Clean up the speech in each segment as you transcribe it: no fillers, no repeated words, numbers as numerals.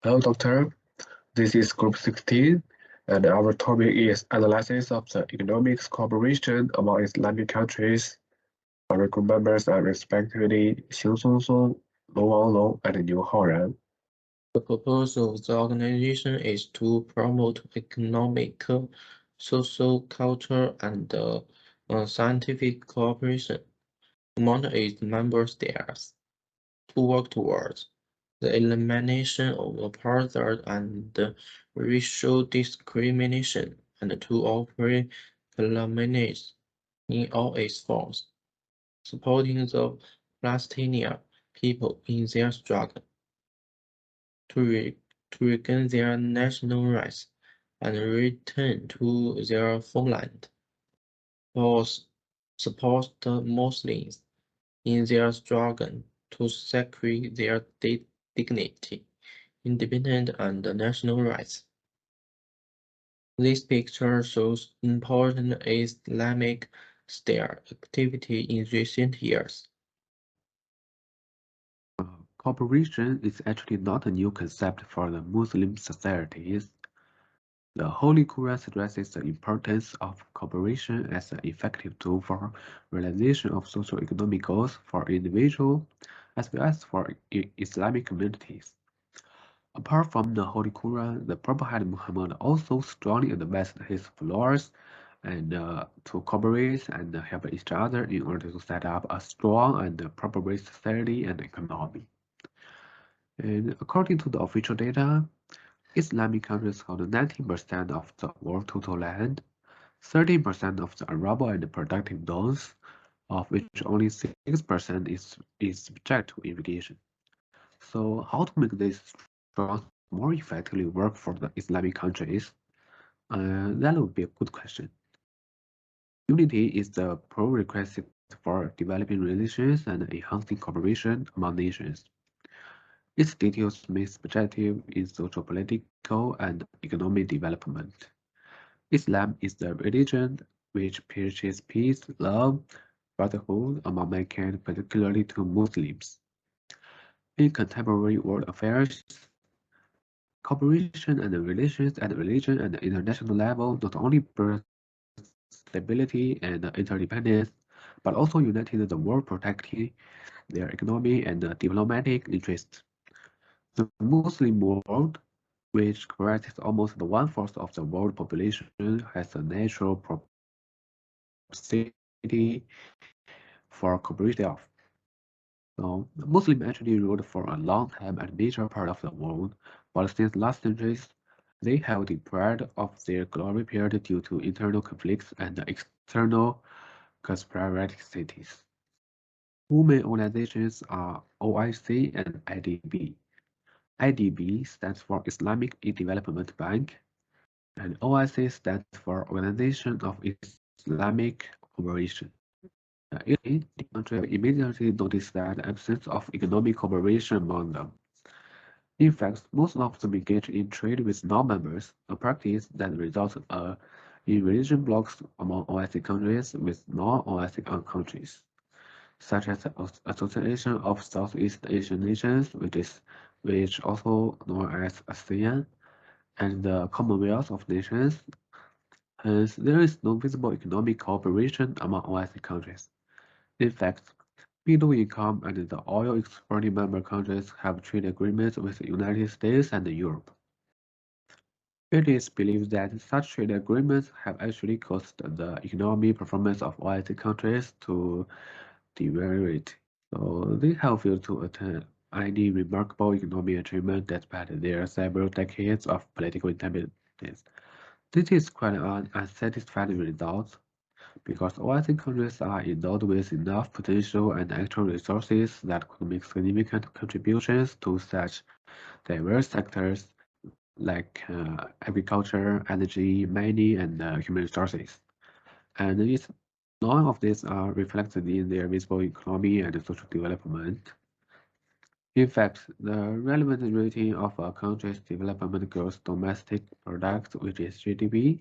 Hello, doctor. This is Group 16, and our topic is analysis of the economic cooperation among Islamic countries. Our group members are respectively Xiu Songsong, Long Wanglong, and Niu Haoran. The purpose of the organization is to promote economic, social, cultural, and scientific cooperation among its member states to work towards the elimination of apartheid and racial discrimination and to operate calamities in all its forms, supporting the Palestinian people in their struggle to, re- to regain their national rights and return to their homeland, or support the Muslims in their struggle to secure their dignity, independence, and national rights. This picture shows important Islamic state activity in recent years. Cooperation is actually not a new concept for the Muslim societies. The Holy Quran stresses the importance of cooperation as an effective tool for realization of socio-economic goals for individuals as well as for Islamic communities. Apart from the Holy Quran, the Prophet Muhammad also strongly advised his followers and to cooperate and help each other in order to set up a strong and proper society and economy. And according to the official data, Islamic countries hold 19% of the world total land, 13% of the arable and productive zones, of which only 6% is subject to irrigation. So how to make this strong more effectively work for the Islamic countries? That would be a good question. Unity is the prerequisite for developing relations and enhancing cooperation among nations. Its details may subjective in social, political, and economic development. Islam is the religion which preaches peace, love, brotherhood among mankind, particularly to Muslims. In contemporary world affairs, cooperation and relations at religion and international level not only bring stability and interdependence, but also united the world protecting their economy and diplomatic interests. The Muslim world, which comprises almost one-fourth of the world population, has a natural propensity for cooperation itself. So, Muslims actually ruled for a long time a major part of the world, but since last centuries, they have deprived of their glory period due to internal conflicts and external conspiracies. Two main organizations are OIC and IDB. IDB stands for Islamic Development Bank, and OIC stands for Organization of Islamic Cooperation. The country immediately noticed that absence of economic cooperation among them. In fact, most of them engage in trade with non-members, a practice that results in religion blocks among OIC countries with non-OIC countries, such as the Association of Southeast Asian Nations, which also known as ASEAN, and the Commonwealth of Nations. Hence, there is no visible economic cooperation among OIC countries. In fact, middle income and the oil exporting member countries have trade agreements with the United States and Europe. It is believed that such trade agreements have actually caused the economic performance of OIC countries to deteriorate. So they have failed to attain any remarkable economic achievement despite their several decades of political independence. This is quite an unsatisfactory result because OIC countries are endowed with enough potential and actual resources that could make significant contributions to such diverse sectors like agriculture, energy, mining, and human resources. And none of these are reflected in their visible economy and social development. In fact, the relevant rating of a country's development gross domestic product, which is GDP,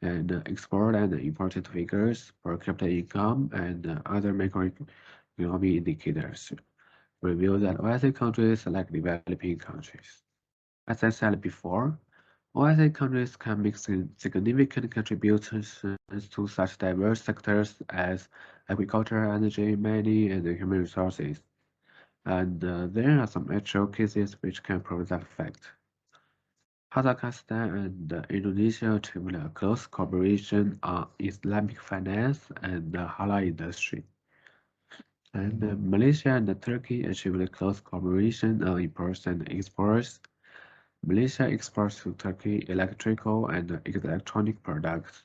and export and import figures, per capita income, and other macroeconomic indicators reveal that wealthy countries are like developing countries. As I said before, OIC countries can make significant contributions to such diverse sectors as agriculture, energy, mining, and human resources. And there are some actual cases which can prove that fact. Kazakhstan and Indonesia achieved a close cooperation on Islamic finance and the halal industry. And Malaysia and Turkey achieved close cooperation on imports and exports. Malaysia exports to Turkey electrical and electronic products,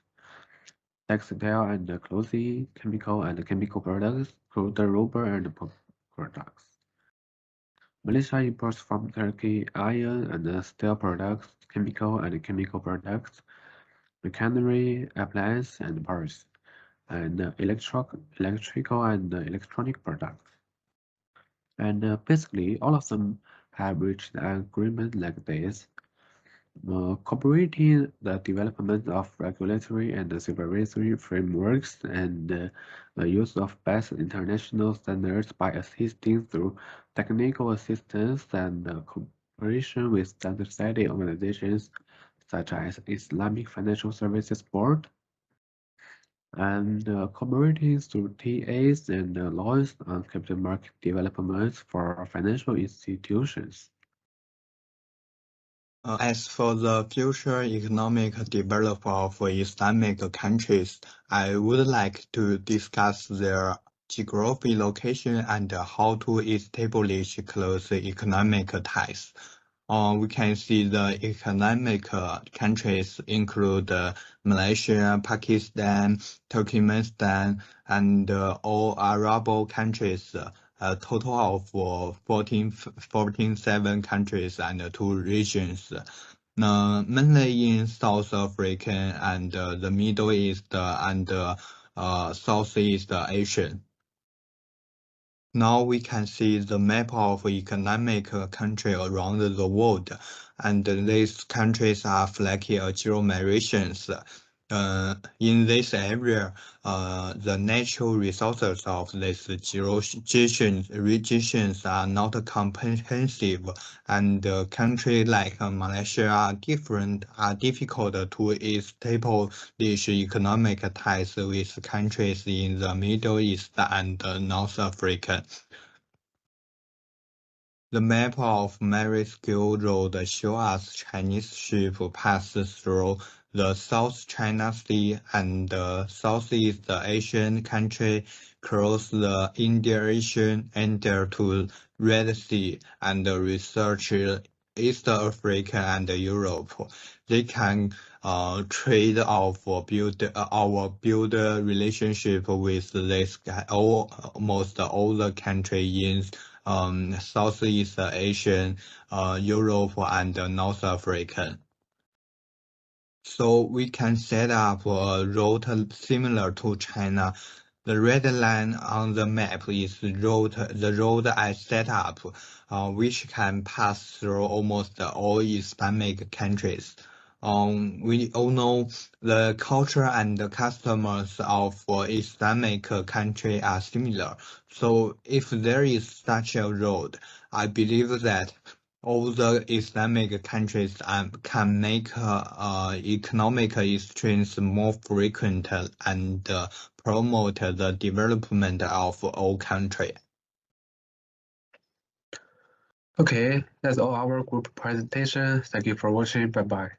textile and clothing, chemical and chemical products, crude rubber and products. Malaysia imports from Turkey iron and steel products, chemical and chemical products, machinery, appliances and parts, and electrical and electronic products. And basically, all of them have reached an agreement like this. Cooperating the development of regulatory and supervisory frameworks and the use of best international standards by assisting through technical assistance and cooperation with standard-setting organizations such as Islamic Financial Services Board, and cooperating through TAs and laws on capital market developments for financial institutions. As for the future economic development of Islamic countries, I would like to discuss their geographic location and how to establish close economic ties. We can see the economic countries include Malaysia, Pakistan, Turkmenistan, and all Arab countries. A total of 14 countries and 2 regions, mainly in South Africa and the Middle East and Southeast Asia. Now we can see the map of economic country around the world, and these countries are flaky agglomerations. In this area, the natural resources of these regions are not comprehensive, and countries like Malaysia are difficult to establish economic ties with countries in the Middle East and North Africa. The map of Marescue Road shows us Chinese ships pass through the South China Sea and Southeast Asian country, cross the Indian Ocean, enter to Red Sea, and research East Africa and Europe. They can trade our build relationship with this almost all the countries in Southeast Asia, Europe, and North Africa. So we can set up a route similar to China. The red line on the map is the road I set up, which can pass through almost all Islamic countries. We all know the culture and the customs of Islamic country are similar. So if there is such a road, I believe that all the Islamic countries can make economic exchange more frequent and promote the development of all countries. Okay, that's all our group presentation. Thank you for watching. Bye bye.